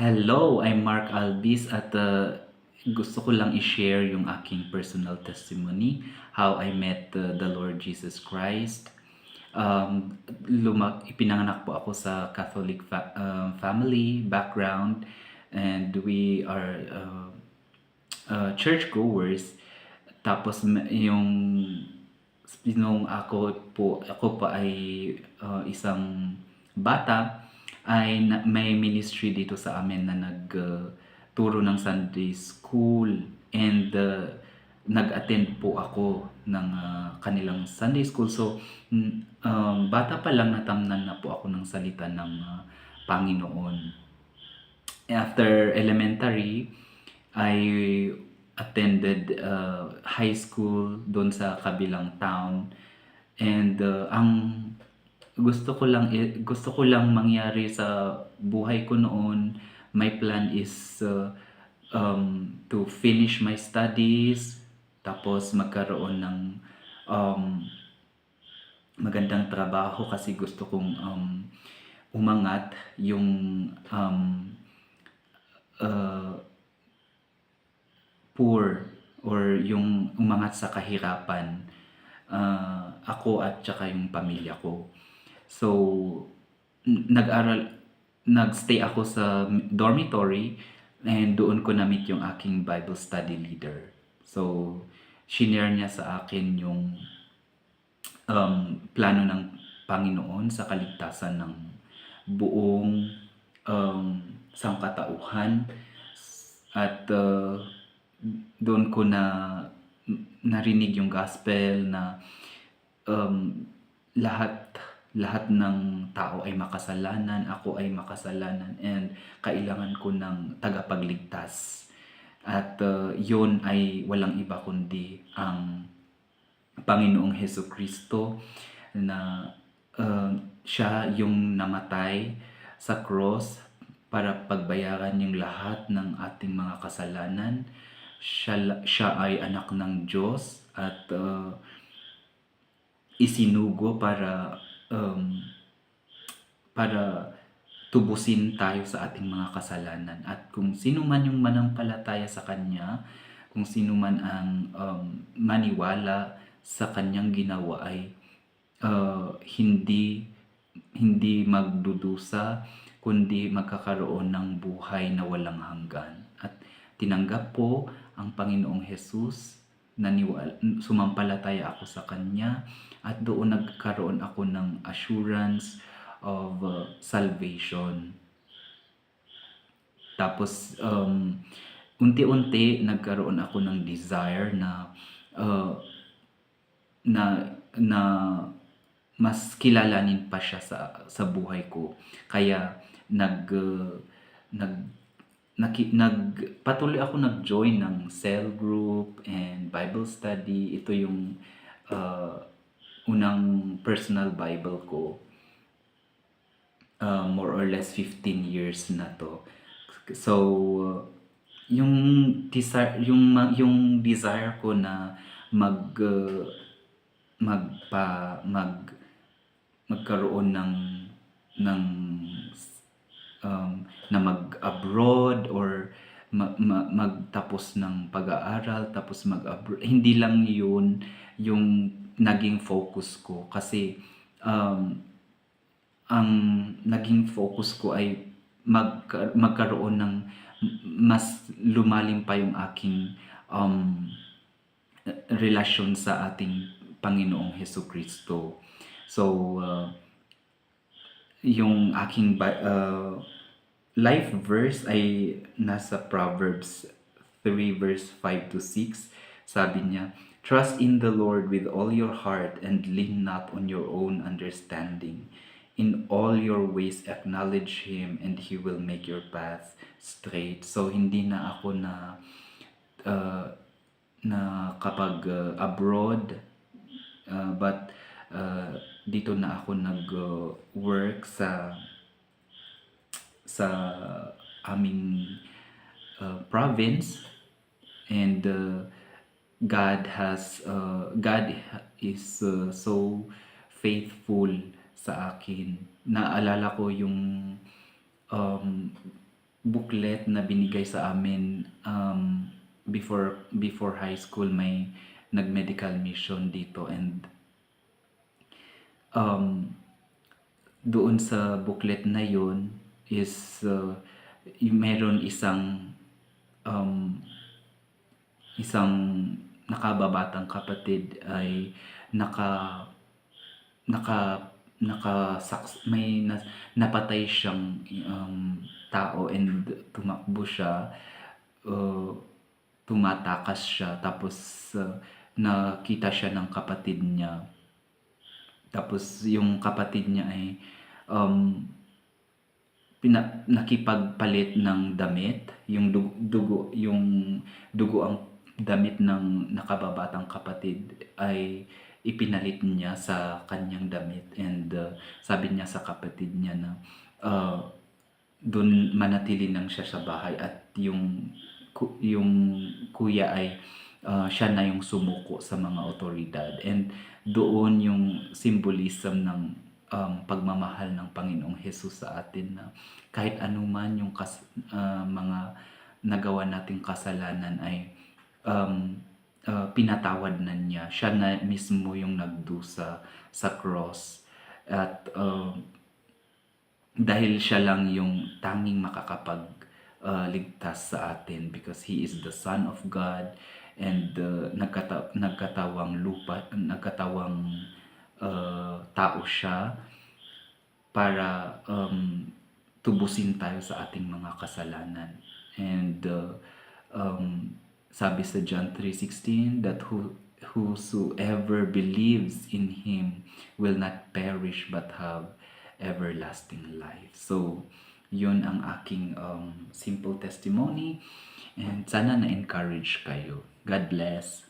Hello, I'm Mark Albis at gusto ko lang i-share yung aking personal testimony, how I met the Lord Jesus Christ. Ipinanganak po ako sa Catholic family background, and we are churchgoers. Tapos nung ako pa ay isang bata, may ministry dito sa amin na nagturo ng Sunday school, and nag-attend po ako ng kanilang Sunday school. So bata pa lang natamnan na po ako ng salita ng Panginoon. After elementary, I attended high school doon sa kabilang town, and ang gusto ko lang mangyari sa buhay ko noon. My plan is to finish my studies, tapos magkaroon ng um, magandang trabaho, kasi gusto kong umangat yung uh, poor, or yung umangat sa kahirapan, ako at saka yung pamilya ko. So, nagstay ako sa dormitory, and doon ko na-meet yung aking Bible study leader. So, shinare niya sa akin yung plano ng Panginoon sa kaligtasan ng buong sangkatauhan. At doon ko narinig yung gospel na um, lahat lahat ng tao ay makasalanan, ako ay makasalanan, and kailangan ko ng tagapagligtas. At yun ay walang iba kundi ang Panginoong Hesukristo, na siya yung namatay sa cross para pagbayaran yung lahat ng ating mga kasalanan. Siya ay anak ng Diyos, at isinugo para tubusin tayo sa ating mga kasalanan. At kung sino man yung manampalataya sa Kanya, kung sino man ang maniwala sa Kanyang ginawa, ay hindi hindi magdudusa, kundi magkakaroon ng buhay na walang hanggan. At tinanggap po ang Panginoong Hesus, sumampalataya ako sa Kanya, at doon nagkaroon ako ng assurance of salvation. Tapos unti-unti nagkaroon ako ng desire na uh, na na mas kilalanin pa siya sa buhay ko. Kaya nag patuloy ako nag-join ng cell group and Bible study. Ito yung uh, unang personal Bible ko. More or less 15 years na to. So, yung desire ko na mag uh, magpa mag magkaroon ng na mag-abroad, or magtapos ng pag-aaral, tapos mag-abroad. Hindi lang yun yung naging focus ko, kasi ang naging focus ko ay magkaroon ng mas lumalim pa yung aking relasyon sa ating Panginoong Hesukristo. So, yung aking life verse ay nasa Proverbs 3 verse 5 to 6. Sabi niya, "Trust in the Lord with all your heart, and lean not on your own understanding. In all your ways acknowledge Him, and He will make your path straight." So, hindi na ako uh, na kapag abroad, but dito na ako nag-work sa aming province, and God is so faithful sa akin. Naalala ko yung um, booklet na binigay sa amin before high school. May nag-medical mission dito, and um, doon sa booklet na yun is meron um, isang nakababatang kapatid ay naka naka may napatay siyang tao, and tumakbo siya, uh, tumatakas siya, tapos nakita siya ng kapatid niya, tapos yung kapatid niya ay um, nakipagpalit ng damit, yung dugo ang damit ng nakababatang kapatid ay ipinalit niya sa kanyang damit, and sabi niya sa kapatid niya na uh, doon manatili lang siya sa bahay, at yung kuya ay siya na yung sumuko sa mga otoridad, and doon yung symbolism ng pagmamahal ng Panginoong Hesus sa atin, na kahit anuman yung mga nagawa nating kasalanan ay pinatawad na niya. Siya na mismo yung nagdusa sa cross, at dahil siya lang yung tanging makakapagligtas sa atin, because He is the Son of God, and nagkatawang tao siya para tubusin tayo sa ating mga kasalanan. And sabi sa John 3:16 that whosoever believes in Him will not perish but have everlasting life. So, yun ang aking simple testimony, and sana na-encourage kayo. God bless.